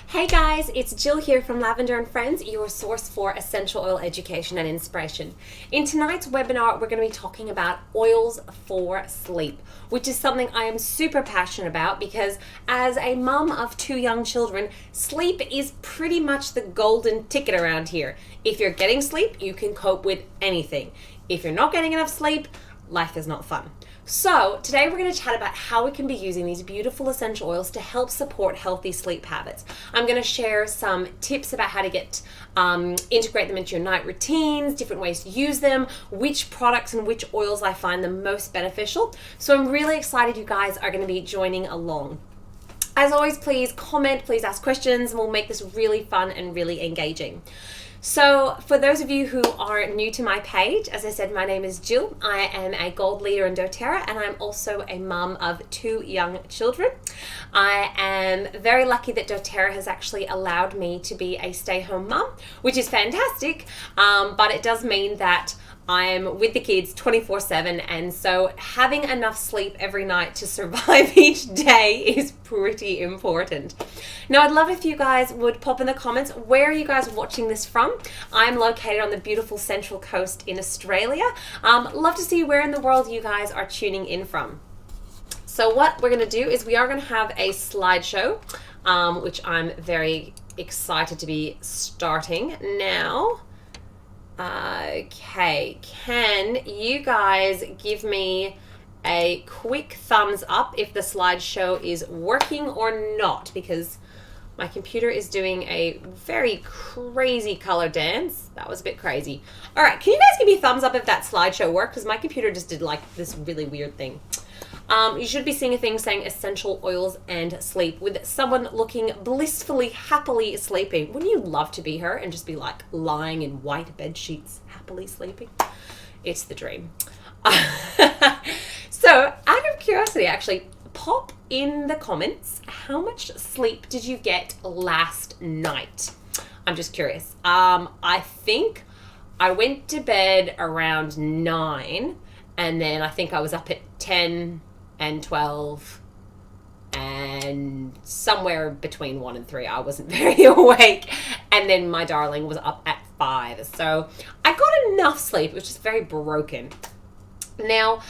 Hey guys, it's Jill here from Lavender and Friends, your source for essential oil education and inspiration. In tonight's webinar, we're going to be talking about oils for sleep, which is something I am super passionate about because as a mum of 2 young children, sleep is pretty much the golden ticket around here. If you're getting sleep, you can cope with anything. If you're not getting enough sleep, life is not fun. So today we're going to chat about how we can be using these beautiful essential oils to help support healthy sleep habits. I'm going to share some tips about how to integrate them into your night routines, different ways to use them, which products and which oils I find the most beneficial. So I'm really excited you guys are going to be joining along. As always, please comment, please ask questions, and we'll make this really fun and really engaging. So for those of you who are new to my page, as I said, my name is Jill. I am a gold leader in doTERRA and I'm also a mum of 2 young children. I am very lucky that doTERRA has actually allowed me to be a stay-home mum, which is fantastic, but it does mean that I'm with the kids 24/7, and so having enough sleep every night to survive each day is pretty important. Now, I'd love if you guys would pop in the comments, where are you guys watching this from? I'm located on the beautiful Central Coast in Australia. Love to see where in the world you guys are tuning in from. So what we're going to do is we are going to have a slideshow, which I'm very excited to be starting now. Okay, can you guys give me a quick thumbs up if the slideshow is working or not? Because my computer is doing a very crazy color dance. That was a bit crazy. All right, can you guys give me a thumbs up if that slideshow worked? Because my computer just did like this really weird thing. You should be seeing a thing saying essential oils and sleep with someone looking blissfully, happily sleeping. Wouldn't you love to be her and just be like lying in white bed sheets, happily sleeping? It's the dream. So out of curiosity, actually, pop in the comments, how much sleep did you get last night? I'm just curious. I think I went to bed around 9 and then I think I was up at 10 and 12 and somewhere between 1 and 3 I wasn't very awake, and then my darling was up at 5, so I got enough sleep. It was just very broken. Now,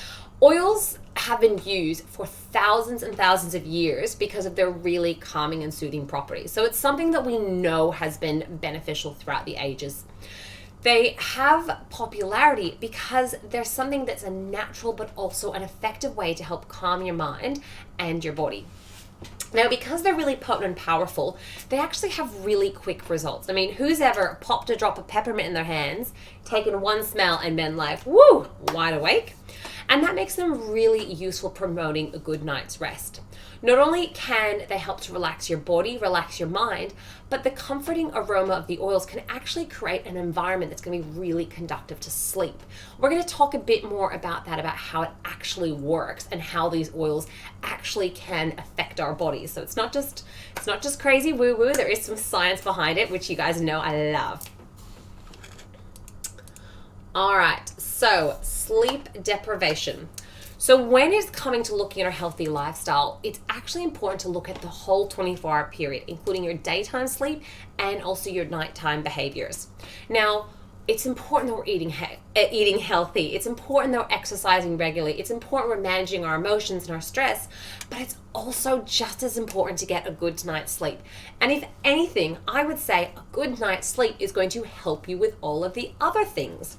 oils have been used for thousands and thousands of years because of their really calming and soothing properties, so it's something that we know has been beneficial throughout the ages. They have popularity because they're something that's a natural but also an effective way to help calm your mind and your body. Now, because they're really potent and powerful, they actually have really quick results. I mean, who's ever popped a drop of peppermint in their hands, taken one smell, and been like, woo, wide awake? And that makes them really useful promoting a good night's rest. Not only can they help to relax your body, relax your mind, but the comforting aroma of the oils can actually create an environment that's going to be really conducive to sleep. We're going to talk a bit more about that, about how it actually works and how these oils actually can affect our bodies. So it's not just crazy woo-woo. There is some science behind it, which you guys know I love. All right, so sleep deprivation. So when it's coming to looking at our healthy lifestyle, it's actually important to look at the whole 24-hour period, including your daytime sleep and also your nighttime behaviors. Now, it's important that we're eating healthy. It's important that we're exercising regularly. It's important we're managing our emotions and our stress, but it's also just as important to get a good night's sleep. And if anything, I would say a good night's sleep is going to help you with all of the other things.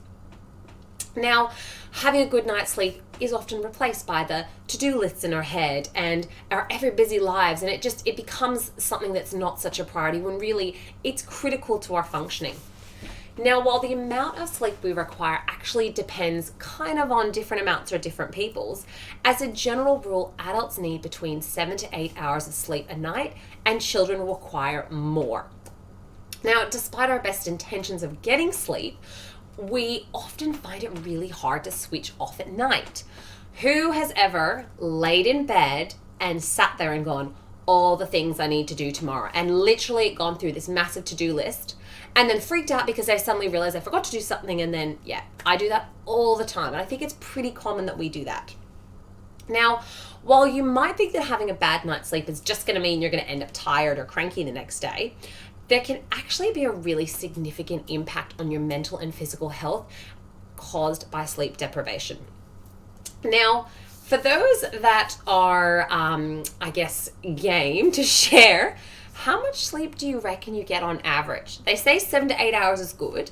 Now, having a good night's sleep is often replaced by the to-do lists in our head and our ever busy lives, and it becomes something that's not such a priority when really it's critical to our functioning. Now, while the amount of sleep we require actually depends kind of on different amounts for different peoples, as a general rule, adults need between 7 to 8 hours of sleep a night, and children require more. Now, despite our best intentions of getting sleep, we often find it really hard to switch off at night. Who has ever laid in bed and sat there and gone, all the things I need to do tomorrow, and literally gone through this massive to-do list and then freaked out because they suddenly realized I forgot to do something? And then, yeah, I do that all the time. And I think it's pretty common that we do that. Now, while you might think that having a bad night's sleep is just going to mean you're going to end up tired or cranky the next day, there can actually be a really significant impact on your mental and physical health caused by sleep deprivation. Now, for those that are, I guess, game to share, how much sleep do you reckon you get on average? They say 7 to 8 hours is good.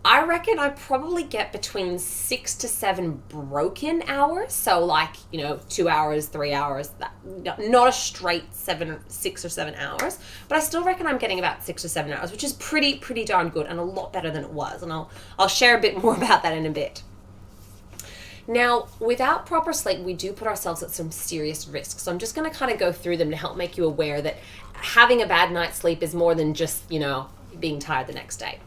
I reckon I probably get between 6 to 7 broken hours. So like, 2 hours, 3 hours, not a straight 6 or 7 hours, but I still reckon I'm getting about 6 or 7 hours, which is pretty darn good and a lot better than it was. And I'll share a bit more about that in a bit. Now, without proper sleep, we do put ourselves at some serious risks. So I'm just going to kind of go through them to help make you aware that having a bad night's sleep is more than just, being tired the next day.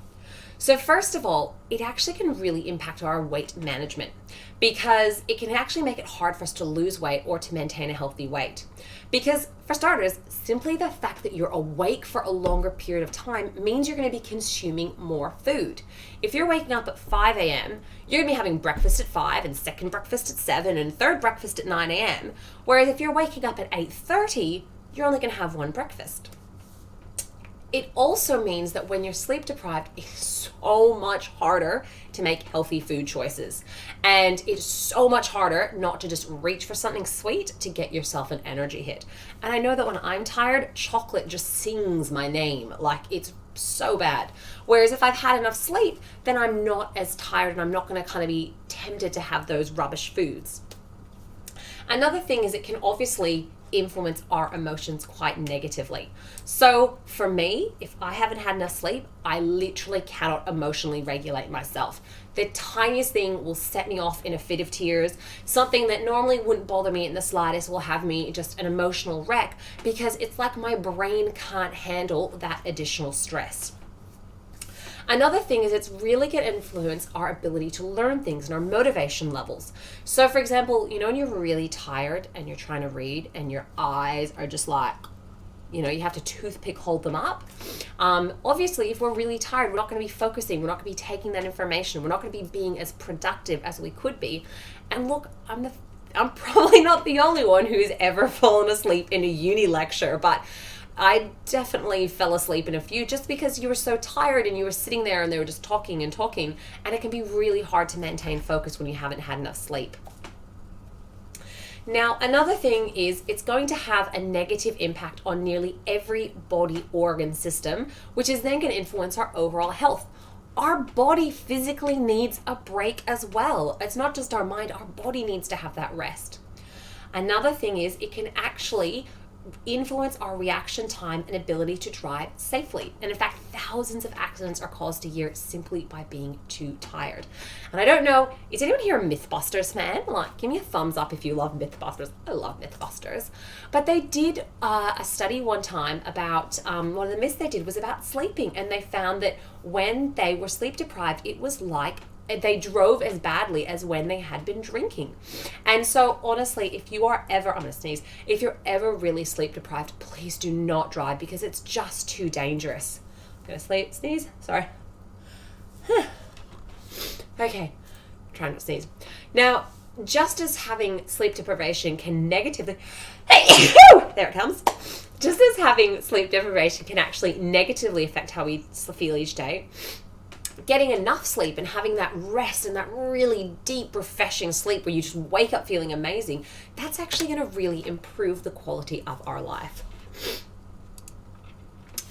So first of all, it actually can really impact our weight management because it can actually make it hard for us to lose weight or to maintain a healthy weight. Because for starters, simply the fact that you're awake for a longer period of time means you're going to be consuming more food. If you're waking up at 5 a.m., you're going to be having breakfast at 5 and second breakfast at 7 and third breakfast at 9 a.m. Whereas if you're waking up at 8:30, you're only going to have one breakfast. It also means that when you're sleep deprived, it's so much harder to make healthy food choices. And it's so much harder not to just reach for something sweet to get yourself an energy hit. And I know that when I'm tired, chocolate just sings my name. Like, it's so bad. Whereas if I've had enough sleep, then I'm not as tired and I'm not going to kind of be tempted to have those rubbish foods. Another thing is it can obviously influence our emotions quite negatively. So for me, if I haven't had enough sleep, I literally cannot emotionally regulate myself. The tiniest thing will set me off in a fit of tears. Something that normally wouldn't bother me in the slightest will have me just an emotional wreck because it's like my brain can't handle that additional stress. Another thing is it's really going to influence our ability to learn things and our motivation levels. So for example, when you're really tired and you're trying to read and your eyes are just like, you have to toothpick hold them up. Obviously, if we're really tired, we're not going to be focusing. We're not going to be taking that information. We're not going to be being as productive as we could be. And look, I'm probably not the only one who's ever fallen asleep in a uni lecture, but I definitely fell asleep in a few just because you were so tired and you were sitting there and they were just talking and talking, and it can be really hard to maintain focus when you haven't had enough sleep. Now, another thing is it's going to have a negative impact on nearly every body organ system, which is then going to influence our overall health. Our body physically needs a break as well. It's not just our mind, our body needs to have that rest. Another thing is it can actually influence our reaction time and ability to drive safely. And in fact, thousands of accidents are caused a year simply by being too tired. And I don't know, is anyone here a Mythbusters fan? Like, give me a thumbs up if you love Mythbusters. I love Mythbusters. But they did a study one time about, one of the myths they did was about sleeping. And they found that when they were sleep deprived, it was like they drove as badly as when they had been drinking. And so honestly, if you are ever, I'm gonna sneeze, if you're ever really sleep deprived, please do not drive because it's just too dangerous. I'm gonna sneeze, sorry. Okay, try not to sneeze. Now, just as having sleep deprivation can negatively, there it comes. Just as having sleep deprivation can actually negatively affect how we feel each day, getting enough sleep and having that rest and that really deep, refreshing sleep where you just wake up feeling amazing, that's actually going to really improve the quality of our life.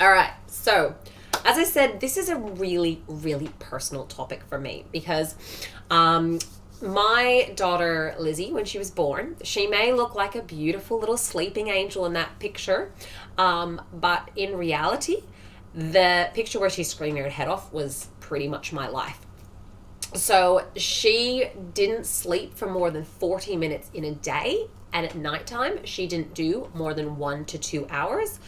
All right, so as I said, this is a really, really personal topic for me because my daughter Lizzie, when she was born, she may look like a beautiful little sleeping angel in that picture, but in reality, the picture where she's screaming her head off was pretty much my life. So she didn't sleep for more than 40 minutes in a day, and at nighttime she didn't do more than 1 to 2 hours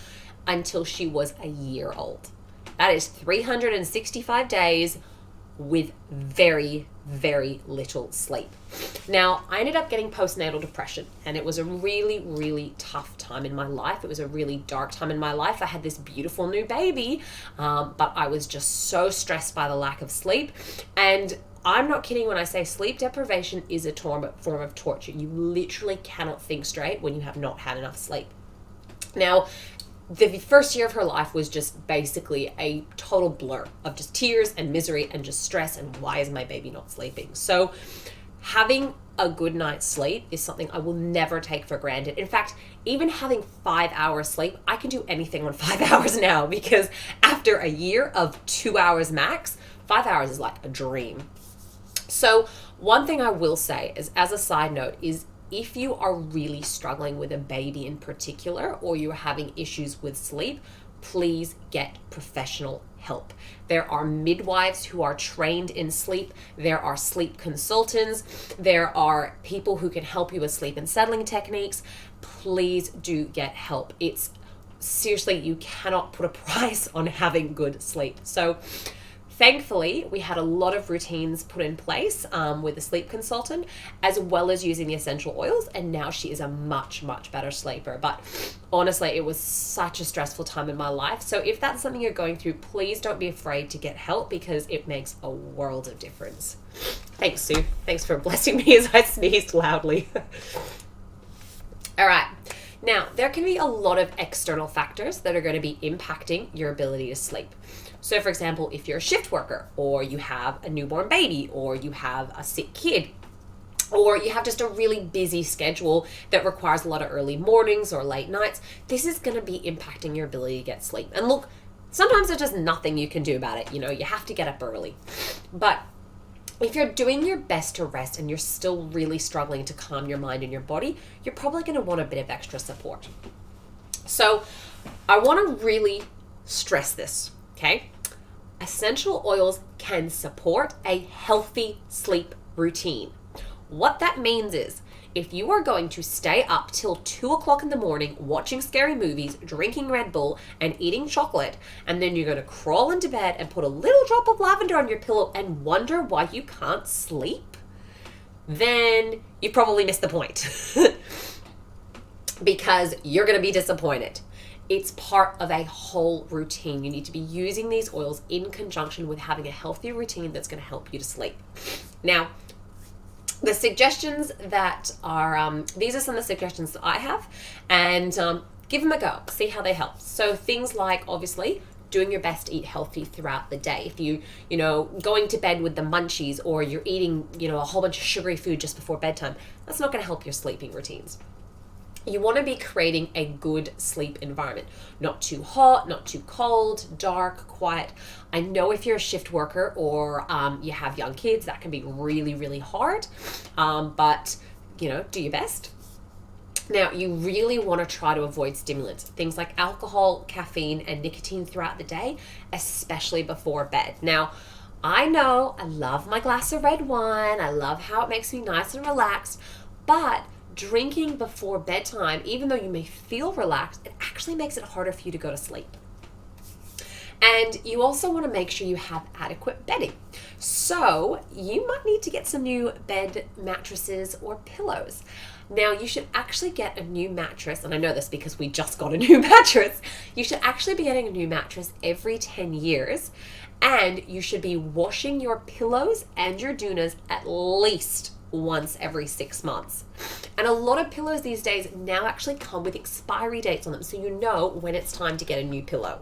until she was a year old. That is 365 days with very, very little sleep. Now, I ended up getting postnatal depression, and it was a really, really tough time in my life. It was a really dark time in my life. I had this beautiful new baby, but I was just so stressed by the lack of sleep. And I'm not kidding when I say sleep deprivation is a form of torture. You literally cannot think straight when you have not had enough sleep. Now, the first year of her life was just basically a total blur of just tears and misery and just stress and why is my baby not sleeping? So having a good night's sleep is something I will never take for granted. In fact, even having 5 hours sleep, I can do anything on 5 hours now, because after a year of 2 hours max, 5 hours is like a dream. So one thing I will say is, as a side note, is if you are really struggling with a baby in particular, or you're having issues with sleep, please get professional help. There are midwives who are trained in sleep. There are sleep consultants. There are people who can help you with sleep and settling techniques. Please do get help. It's seriously, you cannot put a price on having good sleep. So thankfully, we had a lot of routines put in place with a sleep consultant, as well as using the essential oils, and now she is a much, much better sleeper. But honestly, it was such a stressful time in my life. So if that's something you're going through, please don't be afraid to get help, because it makes a world of difference. Thanks, Sue. Thanks for blessing me as I sneezed loudly. All right. Now, there can be a lot of external factors that are going to be impacting your ability to sleep. So for example, if you're a shift worker, or you have a newborn baby, or you have a sick kid, or you have just a really busy schedule that requires a lot of early mornings or late nights, this is going to be impacting your ability to get sleep. And look, sometimes there's just nothing you can do about it. You know, you have to get up early. But if you're doing your best to rest and you're still really struggling to calm your mind and your body, you're probably going to want a bit of extra support. So I want to really stress this. Okay, essential oils can support a healthy sleep routine. What that means is, if you are going to stay up till 2 o'clock in the morning watching scary movies, drinking Red Bull, and eating chocolate, and then you're going to crawl into bed and put a little drop of lavender on your pillow and wonder why you can't sleep, then you probably missed the point. Because you're going to be disappointed. It's part of a whole routine. You need to be using these oils in conjunction with having a healthy routine that's going to help you to sleep. Now, the suggestions that are, these are some of the suggestions that I have, and give them a go, see how they help. So things like, obviously, doing your best to eat healthy throughout the day. If you going to bed with the munchies, or you're eating, a whole bunch of sugary food just before bedtime, that's not going to help your sleeping routines. You want to be creating a good sleep environment. Not too hot, not too cold, dark, quiet. I know if you're a shift worker, or you have young kids, that can be really, really hard. But, do your best. Now, you really want to try to avoid stimulants, things like alcohol, caffeine, and nicotine throughout the day, especially before bed. Now, I know I love my glass of red wine. I love how it makes me nice and relaxed, but drinking before bedtime, even though you may feel relaxed, it actually makes it harder for you to go to sleep. And you also want to make sure you have adequate bedding. So you might need to get some new bed mattresses or pillows. Now, you should actually get a new mattress, and I know this because we just got a new mattress. You should actually be getting a new mattress every 10 years, and you should be washing your pillows and your doonas at least once every 6 months. And a lot of pillows these days now actually come with expiry dates on them, so you know when it's time to get a new pillow.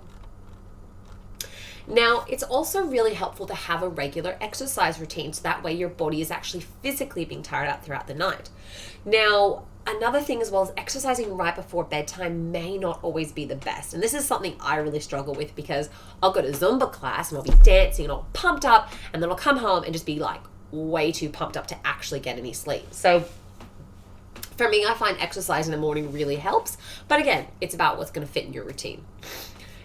Now, it's also really helpful to have a regular exercise routine, so that way your body is actually physically being tired out throughout the night. Now, another thing as well is exercising right before bedtime may not always be the best. And this is something I really struggle with, because I'll go to Zumba class and I'll be dancing and all pumped up, and then I'll come home and just be like way too pumped up to actually get any sleep. So for me, I find exercise in the morning really helps. But again, it's about what's going to fit in your routine.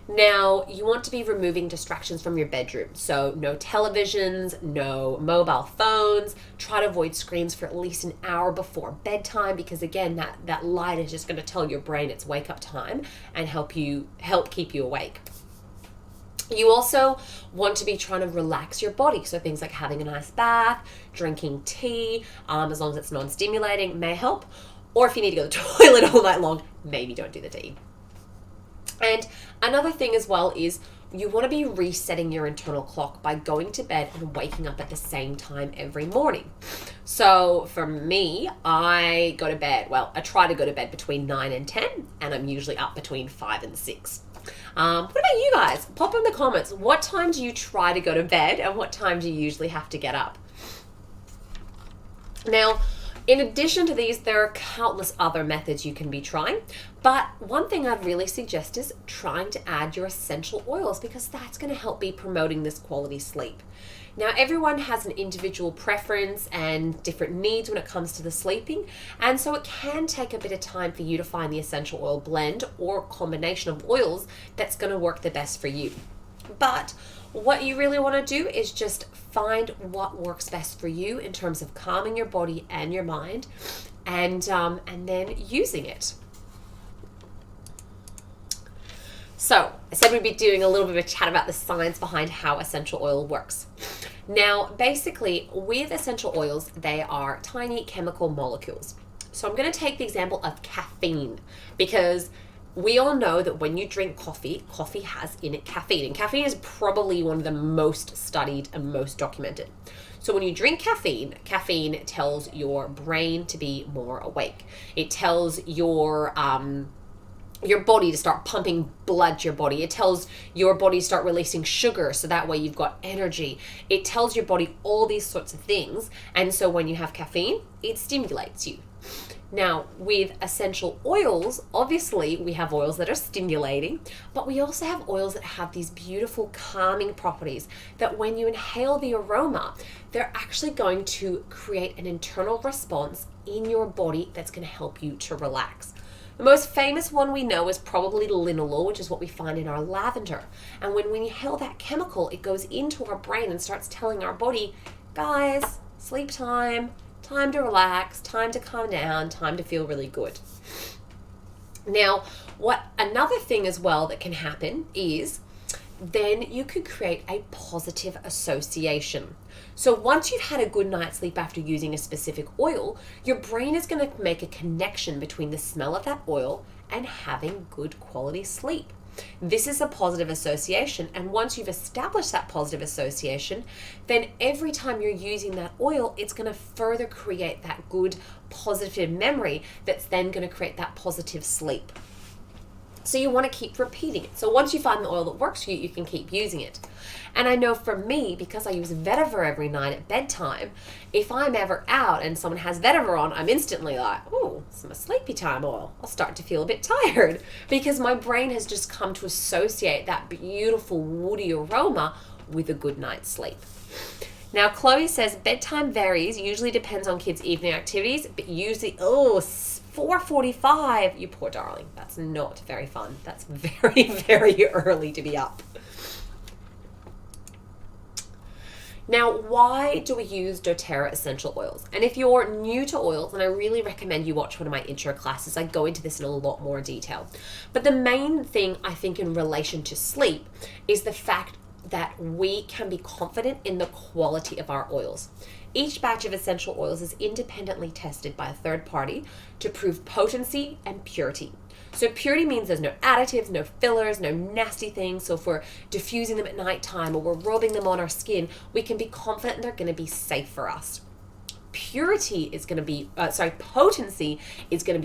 Now, you want to be removing distractions from your bedroom. So no televisions, no mobile phones. Try to avoid screens for at least an hour before bedtime, because again, that light is just going to tell your brain it's wake up time and help keep you awake. You also want to be trying to relax your body. So things like having a nice bath, drinking tea, as long as it's non-stimulating, may help. Or if you need to go to the toilet all night long, maybe don't do the tea. And another thing as well is you want to be resetting your internal clock by going to bed and waking up at the same time every morning. So for me, I try to go to bed between 9 and 10, and I'm usually up between 5 and 6. What about you guys? Pop in the comments. What time do you try to go to bed, and what time do you usually have to get up? Now, in addition to these, there are countless other methods you can be trying, but one thing I'd really suggest is trying to add your essential oils, because that's going to help be promoting this quality sleep. Now, everyone has an individual preference and different needs when it comes to the sleeping, and so it can take a bit of time for you to find the essential oil blend or combination of oils that's going to work the best for you. But what you really want to do is just find what works best for you in terms of calming your body and your mind, and then using it. So I said we'd be doing a little bit of a chat about the science behind how essential oil works. Now, basically, with essential oils, they are tiny chemical molecules. So I'm going to take the example of caffeine, because we all know that when you drink coffee, coffee has in it caffeine, and caffeine is probably one of the most studied and most documented. So when you drink caffeine, caffeine tells your brain to be more awake. It tells your body to start pumping blood to your body. It tells your body to start releasing sugar, so that way you've got energy. It tells your body all these sorts of things, and so when you have caffeine, it stimulates you. Now, with essential oils, obviously we have oils that are stimulating, but we also have oils that have these beautiful calming properties that when you inhale the aroma, they're actually going to create an internal response in your body that's going to help you to relax. The most famous one we know is probably linalool, which is what we find in our lavender. And when we inhale that chemical, it goes into our brain and starts telling our body, guys, sleep time, time to relax, time to calm down, time to feel really good. Now, another thing as well that can happen is then you could create a positive association. So once you've had a good night's sleep after using a specific oil, your brain is going to make a connection between the smell of that oil and having good quality sleep. This is a positive association, and once you've established that positive association, then every time you're using that oil, it's going to further create that good positive memory that's then going to create that positive sleep. So you want to keep repeating it. So once you find the oil that works for you, you can keep using it. And I know for me, because I use vetiver every night at bedtime, if I'm ever out and someone has vetiver on, I'm instantly like, oh, it's my sleepy time oil. I'll start to feel a bit tired, because my brain has just come to associate that beautiful woody aroma with a good night's sleep. Now, Chloe says bedtime varies, usually depends on kids' evening activities, but usually, 4:45, you poor darling. That's not very fun. That's very, very early to be up. Now, why do we use doTERRA essential oils? And if you're new to oils, then I really recommend you watch one of my intro classes. I go into this in a lot more detail. But the main thing I think in relation to sleep is the fact that we can be confident in the quality of our oils. Each batch of essential oils is independently tested by a third party to prove potency and purity. So purity means there's no additives, no fillers, no nasty things. So if we're diffusing them at nighttime or we're rubbing them on our skin, we can be confident they're going to be safe for us. Potency is going to be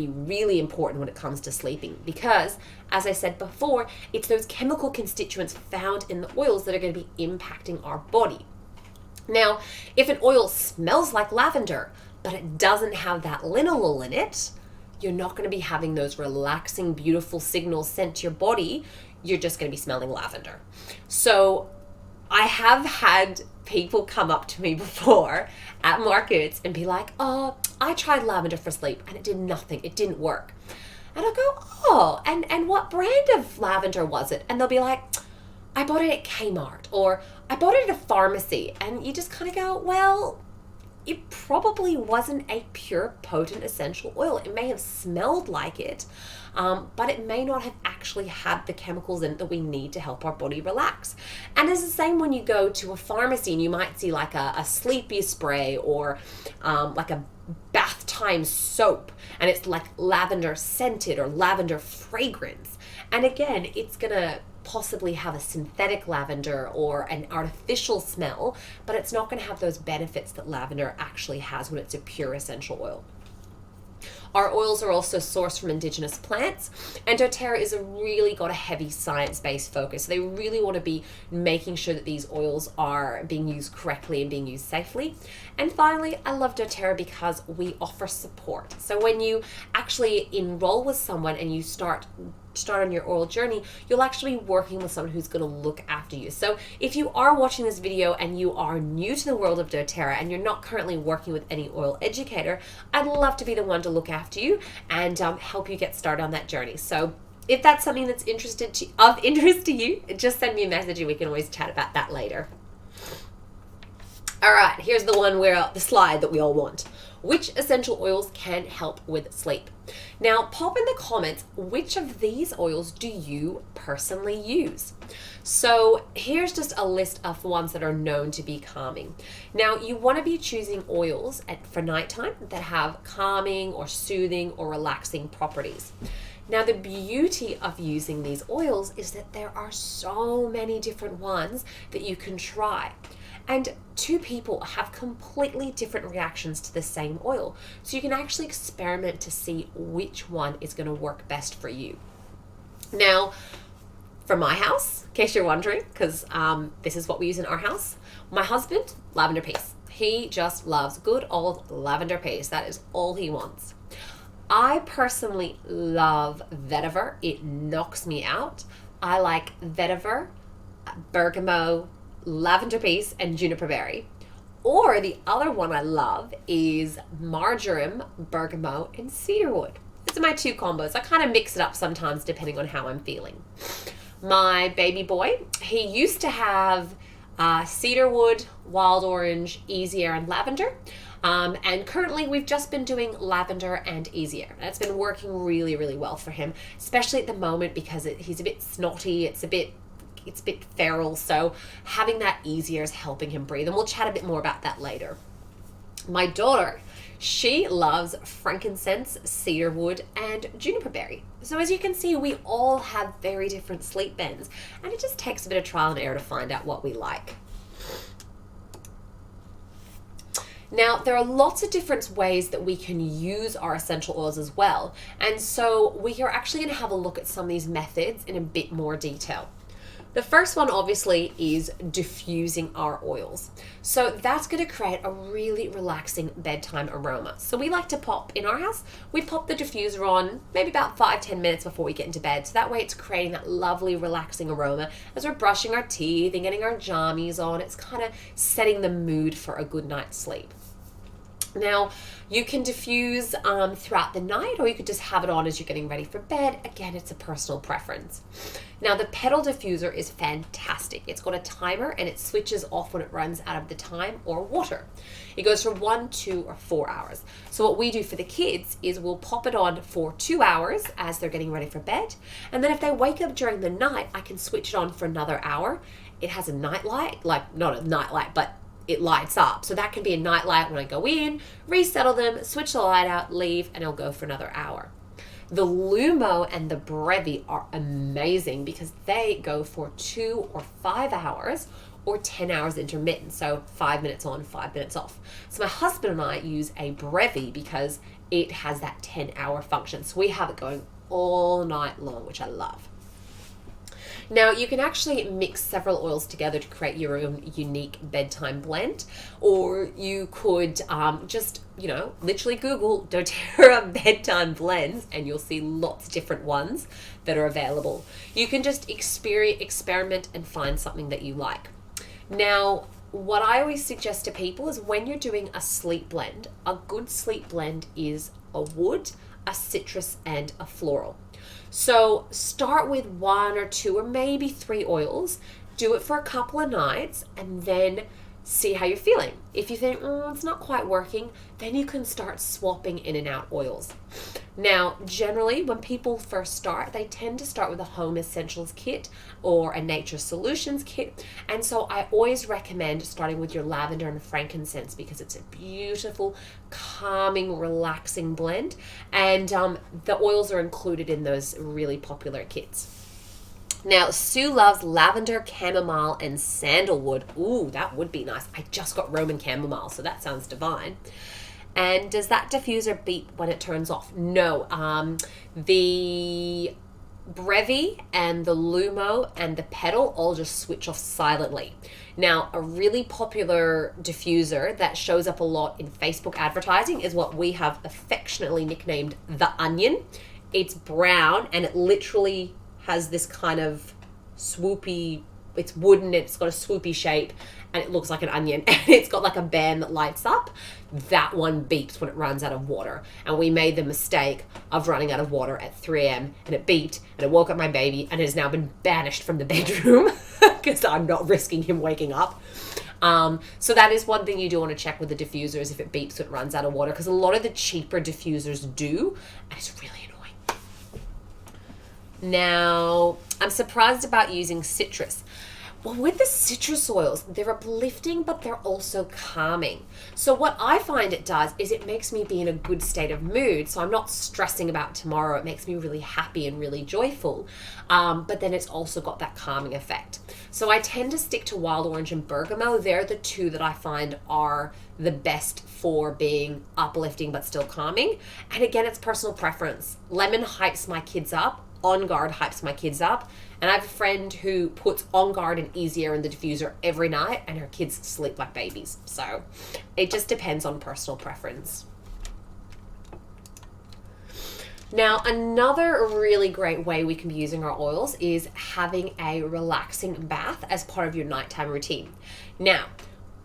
really important when it comes to sleeping, because, as I said before, it's those chemical constituents found in the oils that are going to be impacting our body. Now, if an oil smells like lavender, but it doesn't have that linalool in it, you're not going to be having those relaxing, beautiful signals sent to your body. You're just going to be smelling lavender. So I have had people come up to me before at markets and be like, oh, I tried lavender for sleep and it did nothing. It didn't work. And I'll go, oh, and what brand of lavender was it? And they'll be like, I bought it at Kmart, or I bought it at a pharmacy. And you just kind of go, well, it probably wasn't a pure, potent essential oil. It may have smelled like it, but it may not have actually had the chemicals in it that we need to help our body relax. And it's the same when you go to a pharmacy and you might see like a sleepy spray or like a bath time soap, and it's like lavender scented or lavender fragrance. And again, it's gonna possibly have a synthetic lavender or an artificial smell, but it's not going to have those benefits that lavender actually has when it's a pure essential oil. Our oils are also sourced from indigenous plants, and doTERRA is really got a heavy science-based focus. They really want to be making sure that these oils are being used correctly and being used safely. And finally, I love doTERRA because we offer support. So when you actually enroll with someone and you start on your oil journey, you'll actually be working with someone who's going to look after you. So if you are watching this video and you are new to the world of doTERRA and you're not currently working with any oil educator, I'd love to be the one to look after you and help you get started on that journey. So if that's something that's of interest to you, just send me a message and we can always chat about that later. All right, here's the slide that we all want. Which essential oils can help with sleep? Now, pop in the comments, which of these oils do you personally use? So here's just a list of ones that are known to be calming. Now, you want to be choosing oils for nighttime that have calming or soothing or relaxing properties. Now, the beauty of using these oils is that there are so many different ones that you can try. And two people have completely different reactions to the same oil. So you can actually experiment to see which one is going to work best for you. Now, for my house, in case you're wondering, because this is what we use in our house, my husband, lavender paste. He just loves good old lavender paste. That is all he wants. I personally love vetiver. It knocks me out. I like vetiver, bergamot, lavender paste, and juniper berry. Or the other one I love is marjoram, bergamot, and cedarwood. These are my two combos. I kind of mix it up sometimes depending on how I'm feeling. My baby boy, he used to have cedarwood, wild orange, easy air, and lavender. And currently we've just been doing lavender and easy air. That's been working really, really well for him, especially at the moment because he's a bit snotty. It's a bit feral, so having that easier is helping him breathe, and we'll chat a bit more about that later. My daughter, she loves frankincense, cedarwood, and juniper berry. So as you can see, we all have very different sleep bends, and it just takes a bit of trial and error to find out what we like. Now, there are lots of different ways that we can use our essential oils as well, and so we are actually going to have a look at some of these methods in a bit more detail. The first one obviously is diffusing our oils. So that's going to create a really relaxing bedtime aroma. So we like to pop, in our house, we pop the diffuser on maybe about 5-10 minutes before we get into bed. So that way it's creating that lovely relaxing aroma as we're brushing our teeth and getting our jammies on. It's kind of setting the mood for a good night's sleep. Now, you can diffuse throughout the night, or you could just have it on as you're getting ready for bed. Again, it's a personal preference. Now, the pedal diffuser is fantastic. It's got a timer and it switches off when it runs out of the time or water. It goes for 1, 2, or 4 hours. So what we do for the kids is we'll pop it on for 2 hours as they're getting ready for bed. And then if they wake up during the night, I can switch it on for another hour. It has a night light, like not a night light, but it lights up. So that can be a night light when I go in, resettle them, switch the light out, leave, and it'll go for another hour. The Lumo and the Brevi are amazing because they go for 2 or 5 hours or 10 hours intermittent. So 5 minutes on, 5 minutes off. So my husband and I use a Brevi because it has that 10-hour function. So we have it going all night long, which I love. Now, you can actually mix several oils together to create your own unique bedtime blend, or you could just, literally Google doTERRA bedtime blends and you'll see lots of different ones that are available. You can just experiment and find something that you like. Now, what I always suggest to people is when you're doing a sleep blend, a good sleep blend is a wood, a citrus, and a floral. So start with 1 or 2 or maybe 3 oils, do it for a couple of nights, and then see how you're feeling. If you think, it's not quite working, then you can start swapping in and out oils. Now, generally, when people first start, they tend to start with a Home Essentials kit or a Nature Solutions kit. And so I always recommend starting with your lavender and frankincense because it's a beautiful, calming, relaxing blend. And the oils are included in those really popular kits. Now, Sue loves lavender, chamomile, and sandalwood. Ooh, that would be nice. I just got Roman chamomile, so that sounds divine. And does that diffuser beep when it turns off? No. The Brevi and the Lumo and the Petal all just switch off silently. Now, a really popular diffuser that shows up a lot in Facebook advertising is what we have affectionately nicknamed the Onion. It's brown and it literally has this kind of swoopy, it's wooden, it's got a swoopy shape, and it looks like an onion, and it's got like a band that lights up. That one beeps when it runs out of water. And we made the mistake of running out of water at 3 a.m. and it beeped and it woke up my baby and it has now been banished from the bedroom because I'm not risking him waking up. So that is one thing you do want to check with the diffusers if it beeps when it runs out of water, because a lot of the cheaper diffusers do, and it's really annoying. Now, I'm surprised about using citrus. Well, with the citrus oils, they're uplifting, but they're also calming. So what I find it does is it makes me be in a good state of mood. So I'm not stressing about tomorrow. It makes me really happy and really joyful. But then it's also got that calming effect. So I tend to stick to wild orange and bergamot. They're the two that I find are the best for being uplifting, but still calming. And again, it's personal preference. Lemon hypes my kids up. On Guard hypes my kids up, and I have a friend who puts On Guard and Easy Air in the diffuser every night and her kids sleep like babies. So it just depends on personal preference. Now, another really great way we can be using our oils is having a relaxing bath as part of your nighttime routine. Now,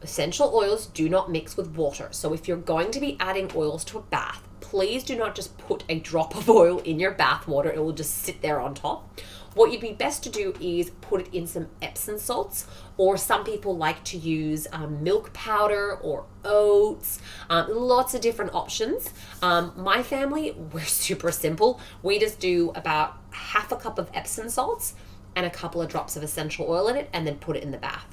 essential oils do not mix with water. So if you're going to be adding oils to a bath, please do not just put a drop of oil in your bath water. It will just sit there on top. What you'd be best to do is put it in some Epsom salts, or some people like to use milk powder or oats, lots of different options. My family, we're super simple. We just do about half a cup of Epsom salts and a couple of drops of essential oil in it, and then put it in the bath.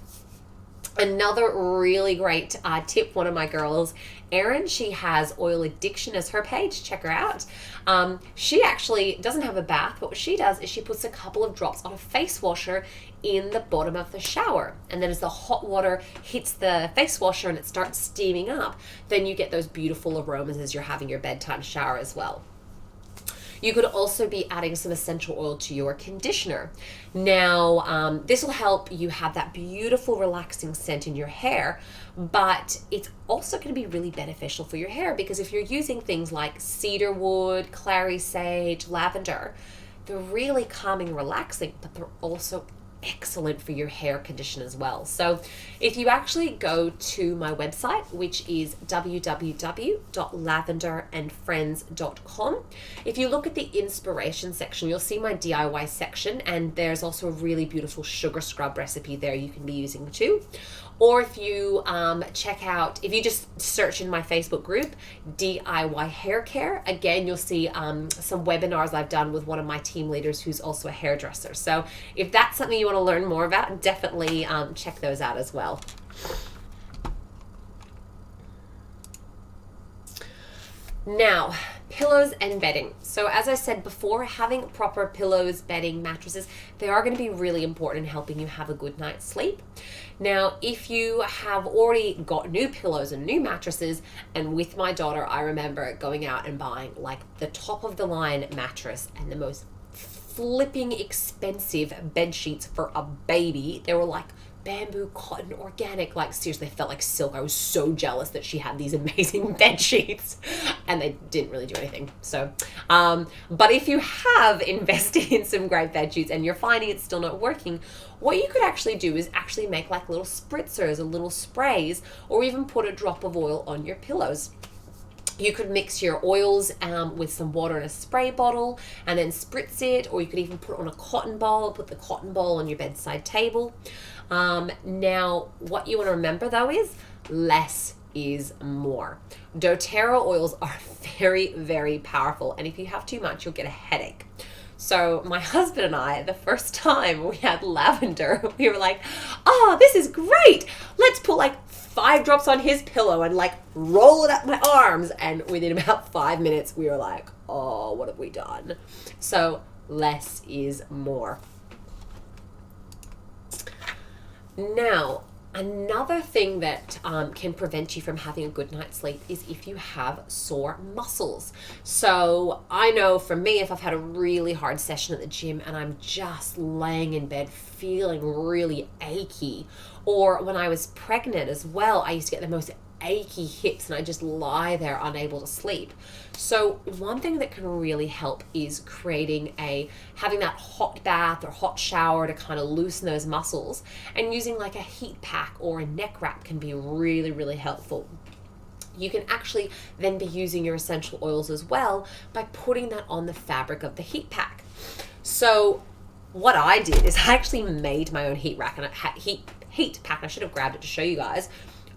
Another really great tip, one of my girls, Erin, she has Oil Addiction as her page. Check her out. She actually doesn't have a bath, but what she does is she puts a couple of drops on a face washer in the bottom of the shower. And then as the hot water hits the face washer and it starts steaming up, then you get those beautiful aromas as you're having your bedtime shower as well. You could also be adding some essential oil to your conditioner. Now, this will help you have that beautiful, relaxing scent in your hair, but it's also going to be really beneficial for your hair, because if you're using things like cedarwood, clary sage, lavender, they're really calming, relaxing, but they're also excellent for your hair condition as well. So if you actually go to my website, which is www.lavenderandfriends.com, if you look at the inspiration section, you'll see my DIY section, and there's also a really beautiful sugar scrub recipe there you can be using too. Or if you check out, if you just search in my Facebook group, DIY Hair Care, again, you'll see some webinars I've done with one of my team leaders who's also a hairdresser. So if that's something you want to learn more about, definitely check those out as well. Now, pillows and bedding. So as I said before, having proper pillows, bedding, mattresses, they are going to be really important in helping you have a good night's sleep. Now, if you have already got new pillows and new mattresses, and with my daughter, I remember going out and buying like the top of the line mattress and the most flipping expensive bed sheets for a baby. They were like bamboo, cotton, organic, like seriously, they felt like silk. I was so jealous that she had these amazing bed sheets, and they didn't really do anything. So, but if you have invested in some great bed sheets and you're finding it's still not working, what you could actually do is actually make like little spritzers or little sprays, or even put a drop of oil on your pillows. You could mix your oils with some water in a spray bottle and then spritz it, or you could even put it on a cotton ball, put the cotton ball on your bedside table. Now, what you want to remember though is less is more. doTERRA oils are very, very powerful, and if you have too much, you'll get a headache. So my husband and I, the first time we had lavender, we were like, oh, this is great. Let's put like 5 drops on his pillow and like roll it up my arms. And within about 5 minutes, we were like, oh, what have we done? So less is more. Now, another thing that can prevent you from having a good night's sleep is if you have sore muscles. So I know for me, if I've had a really hard session at the gym and I'm just laying in bed feeling really achy, or when I was pregnant as well, I used to get the most achy hips and I just lie there unable to sleep. So one thing that can really help is having that hot bath or hot shower to kind of loosen those muscles, and using like a heat pack or a neck wrap can be really, really helpful. You can actually then be using your essential oils as well by putting that on the fabric of the heat pack. So what I did is I actually made my own heat rack and heat pack. I should have grabbed it to show you guys.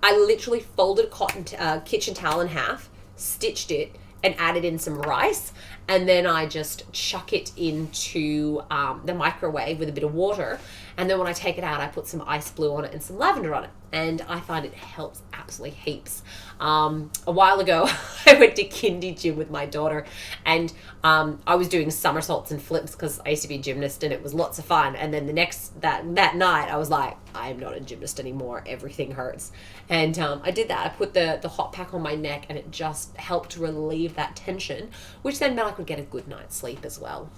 I literally folded a kitchen towel in half, stitched it, and added in some rice, and then I just chuck it into the microwave with a bit of water, and then when I take it out, I put some ice blue on it and some lavender on it, and I find it helps absolutely heaps. A while ago, I went to kindy gym with my daughter, and I was doing somersaults and flips because I used to be a gymnast, and it was lots of fun. And then that night, I was like, I'm not a gymnast anymore. Everything hurts. And I did that. I put the hot pack on my neck, and it just helped relieve that tension, which then meant I could get a good night's sleep as well.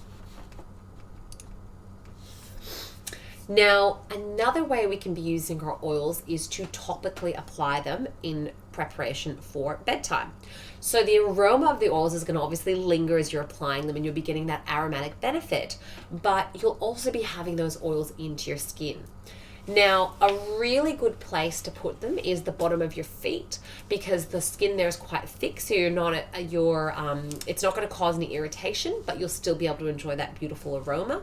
Now, another way we can be using our oils is to topically apply them in preparation for bedtime. So the aroma of the oils is going to obviously linger as you're applying them, and you'll be getting that aromatic benefit, but you'll also be having those oils into your skin. Now, a really good place to put them is the bottom of your feet, because the skin there is quite thick, so it's not going to cause any irritation, but you'll still be able to enjoy that beautiful aroma.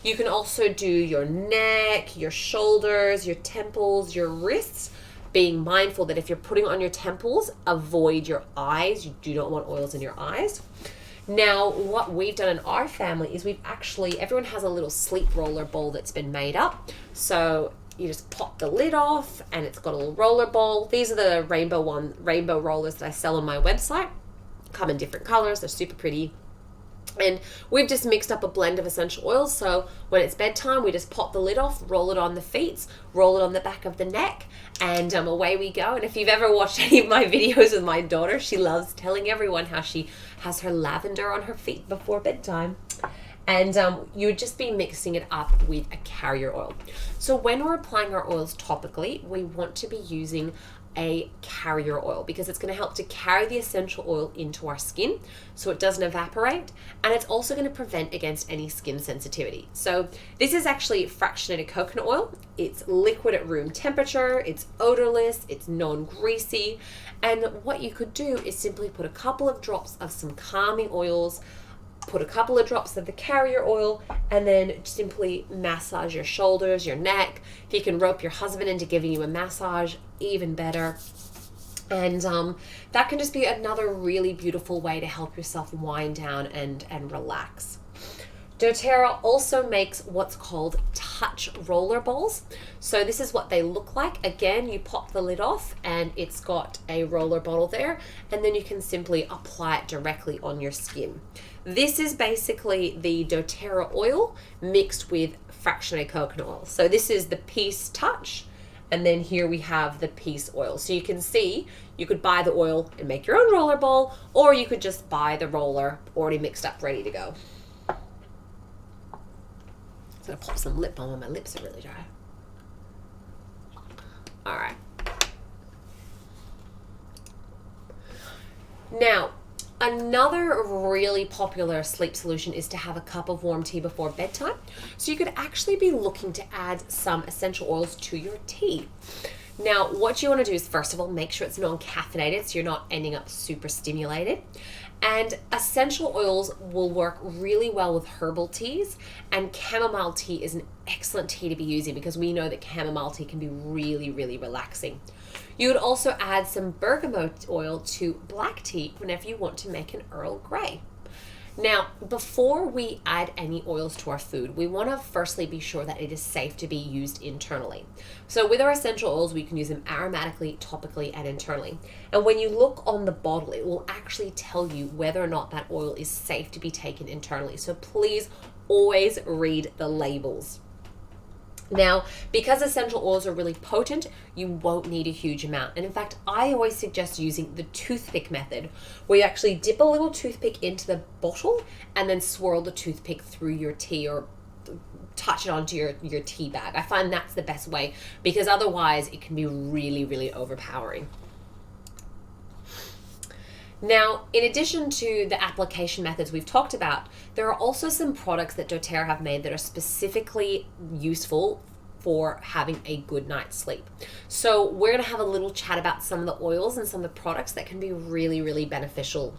You can also do your neck, your shoulders, your temples, your wrists, being mindful that if you're putting on your temples, avoid your eyes. You do not want oils in your eyes. Now, what we've done in our family is everyone has a little sleep roller bowl that's been made up. So you just pop the lid off and it's got a little roller bowl. These are the rainbow rollers that I sell on my website. Come in different colors, they're super pretty. And we've just mixed up a blend of essential oils. So when it's bedtime, we just pop the lid off, roll it on the feet, roll it on the back of the neck, and away we go. And if you've ever watched any of my videos with my daughter, she loves telling everyone how she has her lavender on her feet before bedtime. And you would just be mixing it up with a carrier oil. So when we're applying our oils topically, we want to be using a carrier oil, because it's going to help to carry the essential oil into our skin so it doesn't evaporate, and it's also going to prevent against any skin sensitivity. So this is actually fractionated coconut oil. It's liquid at room temperature, it's odorless, it's non-greasy, and what you could do is simply put a couple of drops of some calming oils, put a couple of drops of the carrier oil, and then simply massage your shoulders, your neck. If you can rope your husband into giving you a massage, even better. And that can just be another really beautiful way to help yourself wind down and relax. doTERRA also makes what's called touch roller balls. So this is what they look like. Again, you pop the lid off and it's got a roller bottle there, and then you can simply apply it directly on your skin. This is basically the doTERRA oil mixed with fractionated coconut oil. So this is the Peace Touch, and then here we have the Peace Oil. So you can see, you could buy the oil and make your own roller ball, or you could just buy the roller already mixed up, ready to go. I'm gonna pop some lip balm on, my lips are really dry. All right. Now, another really popular sleep solution is to have a cup of warm tea before bedtime. So you could actually be looking to add some essential oils to your tea. Now, what you want to do is, first of all, make sure it's non-caffeinated so you're not ending up super stimulated. And essential oils will work really well with herbal teas, and chamomile tea is an excellent tea to be using because we know that chamomile tea can be really, really relaxing. You would also add some bergamot oil to black tea whenever you want to make an Earl Grey. Now, before we add any oils to our food, we want to firstly be sure that it is safe to be used internally. So with our essential oils, we can use them aromatically, topically, and internally. And when you look on the bottle, it will actually tell you whether or not that oil is safe to be taken internally. So please always read the labels. Now, because essential oils are really potent, you won't need a huge amount. And in fact, I always suggest using the toothpick method, where you actually dip a little toothpick into the bottle and then swirl the toothpick through your tea or touch it onto your tea bag. I find that's the best way because otherwise it can be really, really overpowering. Now, in addition to the application methods we've talked about, there are also some products that doTERRA have made that are specifically useful for having a good night's sleep. So we're going to have a little chat about some of the oils and some of the products that can be really, really beneficial.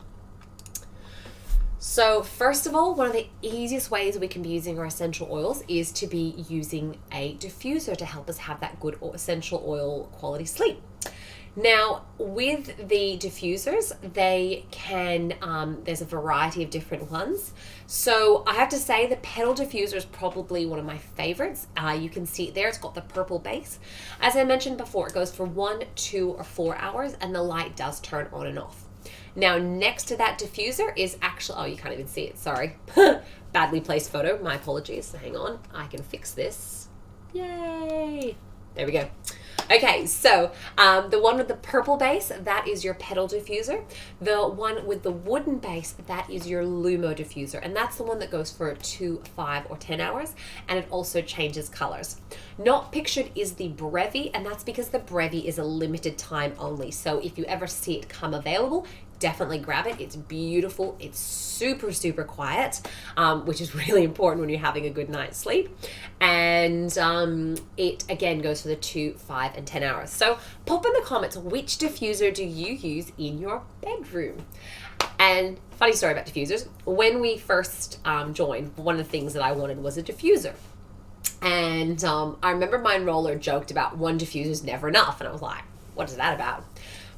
So first of all, one of the easiest ways we can be using our essential oils is to be using a diffuser to help us have that good essential oil quality sleep. Now, with the diffusers, they can, there's a variety of different ones. So I have to say the petal diffuser is probably one of my favorites. You can see it there, it's got the purple base. As I mentioned before, it goes for 1, 2, or 4 hours, and the light does turn on and off. Now, next to that diffuser is actually, oh, you can't even see it, sorry. Badly placed photo, my apologies. Hang on, I can fix this. Yay! There we go. Okay, so the one with the purple base, that is your petal diffuser. The one with the wooden base, that is your Lumo diffuser. And that's the one that goes for 2, 5, or 10 hours. And it also changes colors. Not pictured is the Brevi, and that's because the Brevi is a limited time only. So if you ever see it come available, definitely grab it. It's beautiful. It's super, super quiet, which is really important when you're having a good night's sleep. And it, again, goes for the 2, 5, and 10 hours. So pop in the comments, which diffuser do you use in your bedroom? And funny story about diffusers. When we first joined, one of the things that I wanted was a diffuser. And I remember my enroller joked about one diffuser is never enough. And I was like, what is that about?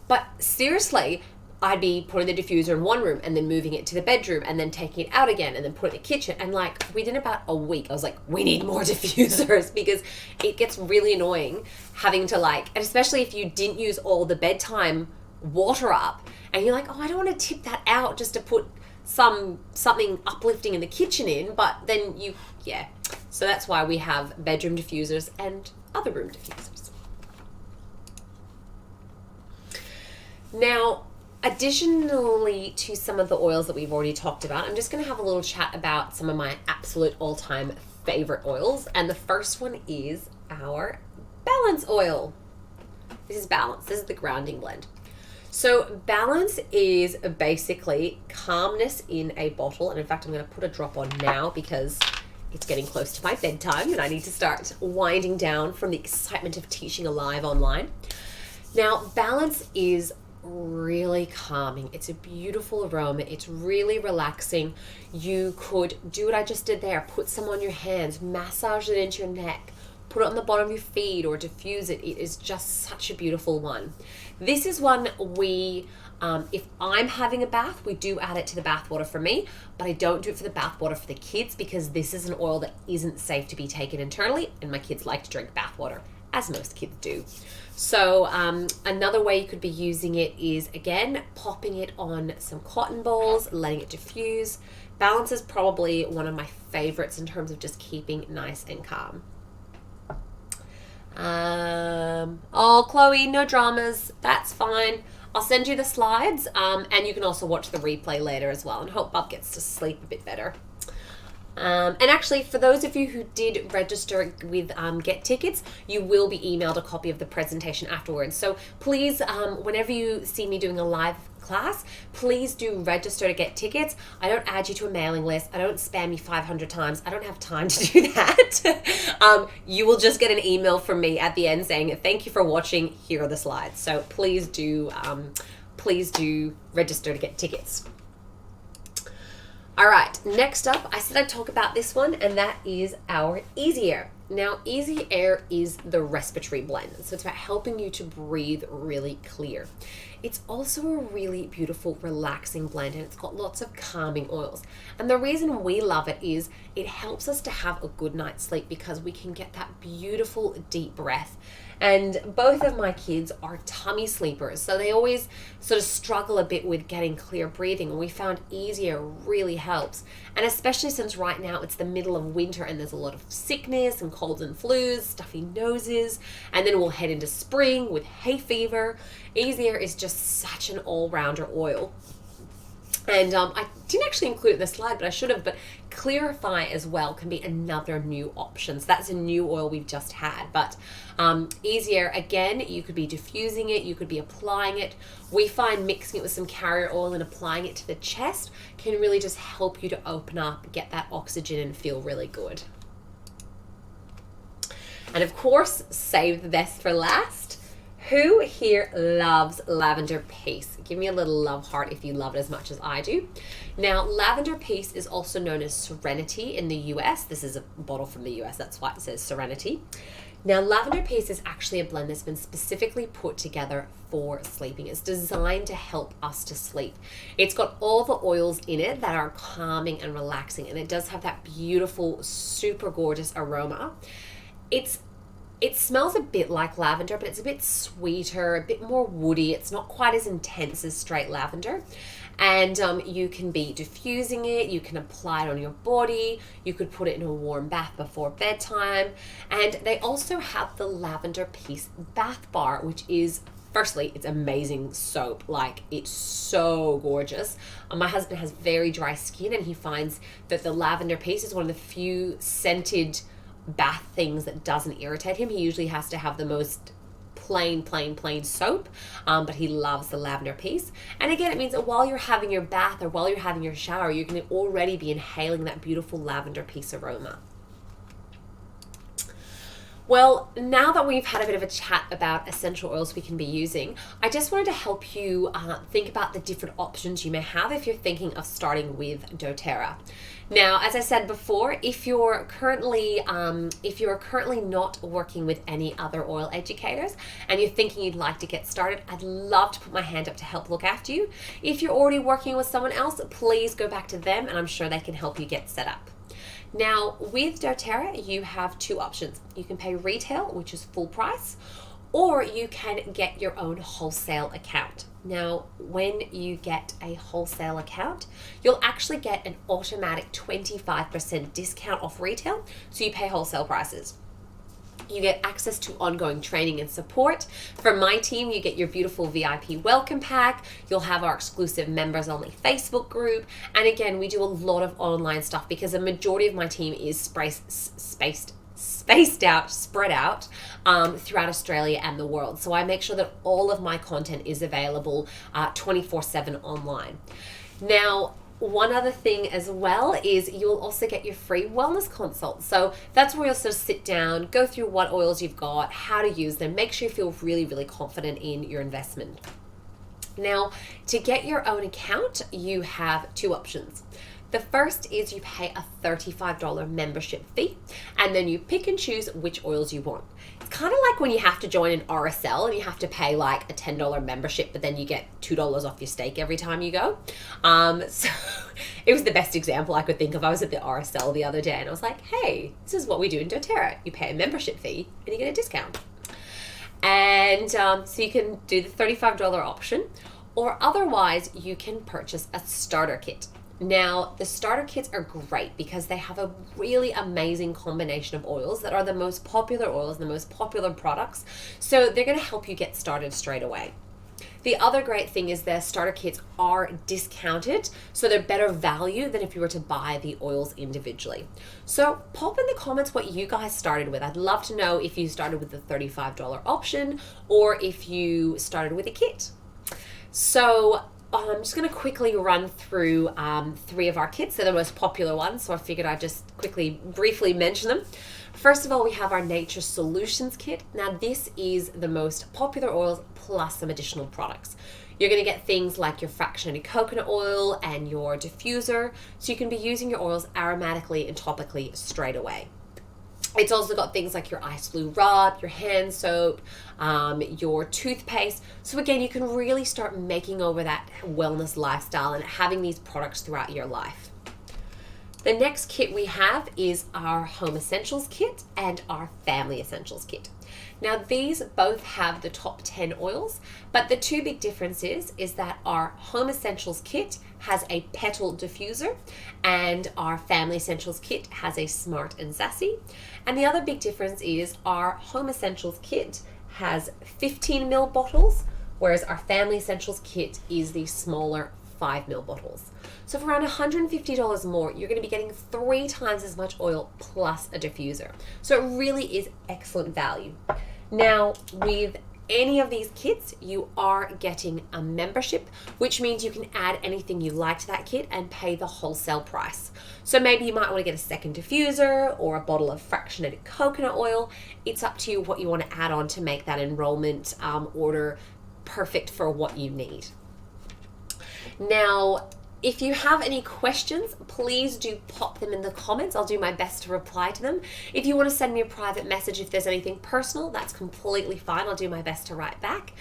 But seriously, I'd be putting the diffuser in one room and then moving it to the bedroom and then taking it out again and then putting it in the kitchen. And like within about a week, I was like, we need more diffusers because it gets really annoying having to like, and especially if you didn't use all the bedtime water up and you're like, oh, I don't want to tip that out just to put something uplifting in the kitchen in, but then yeah. So that's why we have bedroom diffusers and other room diffusers. Now, additionally to some of the oils that we've already talked about, I'm just going to have a little chat about some of my absolute all-time favorite oils. And the first one is our Balance oil. This is Balance. This is the grounding blend. So Balance is basically calmness in a bottle. And in fact, I'm going to put a drop on now because it's getting close to my bedtime and I need to start winding down from the excitement of teaching alive online. Now, Balance is really calming. It's a beautiful aroma. It's really relaxing. You could do what I just did there. Put some on your hands, massage it into your neck, put it on the bottom of your feet or diffuse it. It is just such a beautiful one. This is one we, if I'm having a bath, we do add it to the bath water for me, but I don't do it for the bath water for the kids because this is an oil that isn't safe to be taken internally and my kids like to drink bath water, as most kids do. So another way you could be using it is, again, popping it on some cotton balls, letting it diffuse. Balance is probably one of my favorites in terms of just keeping nice and calm. Oh, Chloe, no dramas. That's fine. I'll send you the slides, and you can also watch the replay later as well, and hope Bob gets to sleep a bit better. And actually, for those of you who did register with Get Tickets, you will be emailed a copy of the presentation afterwards. So please, whenever you see me doing a live class, please do register to get tickets. I don't add you to a mailing list. I don't spam you 500 times. I don't have time to do that. You will just get an email from me at the end saying, thank you for watching. Here are the slides. So please do register to get tickets. All right, next up, I said I'd talk about this one, and that is our Easy Air. Now, Easy Air is the respiratory blend, so it's about helping you to breathe really clear. It's also a really beautiful, relaxing blend, and it's got lots of calming oils. And the reason we love it is it helps us to have a good night's sleep because we can get that beautiful, deep breath. And both of my kids are tummy sleepers, so they always sort of struggle a bit with getting clear breathing, and we found Easy Air really helps. And especially since right now it's the middle of winter and there's a lot of sickness and colds and flus, stuffy noses, and then we'll head into spring with hay fever. Easy Air is just such an all-rounder oil. And I didn't actually include it in the slide, but I should have. But Clarify as well can be another new option. So that's a new oil we've just had. But Easy Air, again, you could be diffusing it, you could be applying it. We find mixing it with some carrier oil and applying it to the chest can really just help you to open up, get that oxygen, and feel really good. And of course, save the best for last. Who here loves Lavender Peace? Give me a little love heart if you love it as much as I do. Now, Lavender Peace is also known as Serenity in the US. This is a bottle from the US, that's why it says Serenity. Now, Lavender Peace is actually a blend that's been specifically put together for sleeping. It's designed to help us to sleep. It's got all the oils in it that are calming and relaxing, and it does have that beautiful, super gorgeous aroma. It smells a bit like lavender, but it's a bit sweeter, a bit more woody. It's not quite as intense as straight lavender. And you can be diffusing it, you can apply it on your body, you could put it in a warm bath before bedtime. And they also have the Lavender Peace bath bar, which is, firstly, it's amazing soap. Like, it's so gorgeous. My husband has very dry skin, and he finds that the Lavender Peace is one of the few scented bath things that doesn't irritate him. He usually has to have the most plain soap, but he loves the Lavender Peace. And again, it means that while you're having your bath or while you're having your shower, you can already be inhaling that beautiful Lavender Peace aroma. Well, now that we've had a bit of a chat about essential oils we can be using, I just wanted to help you think about the different options you may have if you're thinking of starting with doTERRA. Now, as I said before, if you're currently not working with any other oil educators and you're thinking you'd like to get started, I'd love to put my hand up to help look after you. If you're already working with someone else, please go back to them, and I'm sure they can help you get set up. Now, with doTERRA, you have two options. You can pay retail, which is full price, or you can get your own wholesale account. Now, when you get a wholesale account, you'll actually get an automatic 25% discount off retail, so you pay wholesale prices. You get access to ongoing training and support. For my team, you get your beautiful VIP welcome pack. You'll have our exclusive members only Facebook group. And again, we do a lot of online stuff because a majority of my team is spread out throughout Australia and the world. So I make sure that all of my content is available 24/7 online. Now, one other thing as well is you'll also get your free wellness consult. So that's where you'll sort of sit down, go through what oils you've got, how to use them, make sure you feel really, really confident in your investment. Now, to get your own account, you have two options. The first is you pay a $35 membership fee, and then you pick and choose which oils you want. It's kind of like when you have to join an RSL and you have to pay like a $10 membership, but then you get $2 off your steak every time you go. So it was the best example I could think of. I was at the RSL the other day and I was like, hey, this is what we do in doTERRA. You pay a membership fee and you get a discount. And so you can do the $35 option, or otherwise you can purchase a starter kit. Now, the starter kits are great because they have a really amazing combination of oils that are the most popular oils, the most popular products. So they're going to help you get started straight away. The other great thing is their starter kits are discounted, so they're better value than if you were to buy the oils individually. So pop in the comments what you guys started with. I'd love to know if you started with the $35 option or if you started with a kit. So I'm just going to quickly run through 3 of our kits. They're the most popular ones, so I figured I'd just briefly mention them. First of all, we have our Nature Solutions kit. Now this is the most popular oils plus some additional products. You're going to get things like your fractionated coconut oil and your diffuser, so you can be using your oils aromatically and topically straight away. It's also got things like your ice blue rub, your hand soap, your toothpaste. So again, you can really start making over that wellness lifestyle and having these products throughout your life. The next kit we have is our Home Essentials kit and our Family Essentials kit. Now these both have the top 10 oils, but the 2 big differences is that our Home Essentials kit has a petal diffuser and our Family Essentials kit has a smart and sassy. And the other big difference is our Home Essentials kit has 15 ml bottles, whereas our Family Essentials kit is the smaller 5 ml bottles. So for around $150 more, you're going to be getting 3 times as much oil plus a diffuser. So it really is excellent value. Now, with any of these kits, you are getting a membership, which means you can add anything you like to that kit and pay the wholesale price. So maybe you might want to get a second diffuser or a bottle of fractionated coconut oil. It's up to you what you want to add on to make that enrollment order perfect for what you need. Now, if you have any questions, please do pop them in the comments. I'll do my best to reply to them. If you want to send me a private message, if there's anything personal, that's completely fine. I'll do my best to write back.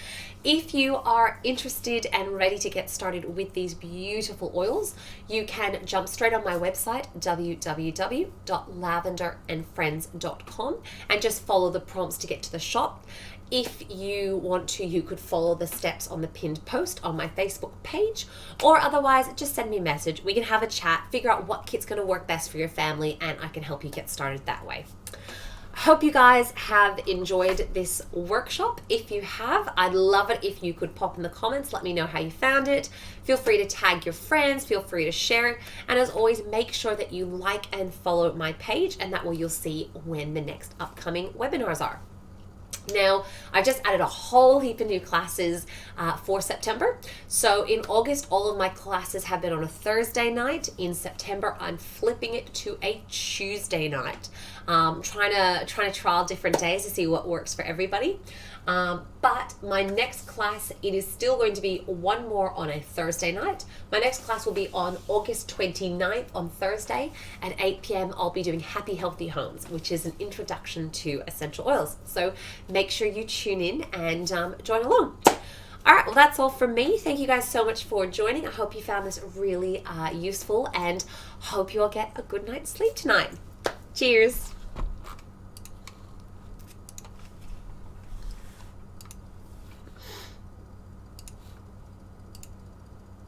If you are interested and ready to get started with these beautiful oils, you can jump straight on my website, www.lavenderandfriends.com, and just follow the prompts to get to the shop. If you want to, you could follow the steps on the pinned post on my Facebook page, or otherwise just send me a message. We can have a chat, figure out what kit's going to work best for your family, and I can help you get started that way. I hope you guys have enjoyed this workshop. If you have, I'd love it if you could pop in the comments, let me know how you found it. Feel free to tag your friends, feel free to share it, and as always, make sure that you like and follow my page, and that way you'll see when the next upcoming webinars are. Now, I've just added a whole heap of new classes for September. So in August, all of my classes have been on a Thursday night. In September, I'm flipping it to a Tuesday night. Trying to trial different days to see what works for everybody. But my next class, it is still going to be one more on a Thursday night. My next class will be on August 29th on Thursday at 8 p.m. I'll be doing Happy Healthy Homes, which is an introduction to essential oils. So make sure you tune in and join along. All right, well, that's all from me. Thank you guys so much for joining. I hope you found this really useful and hope you all get a good night's sleep tonight. Cheers.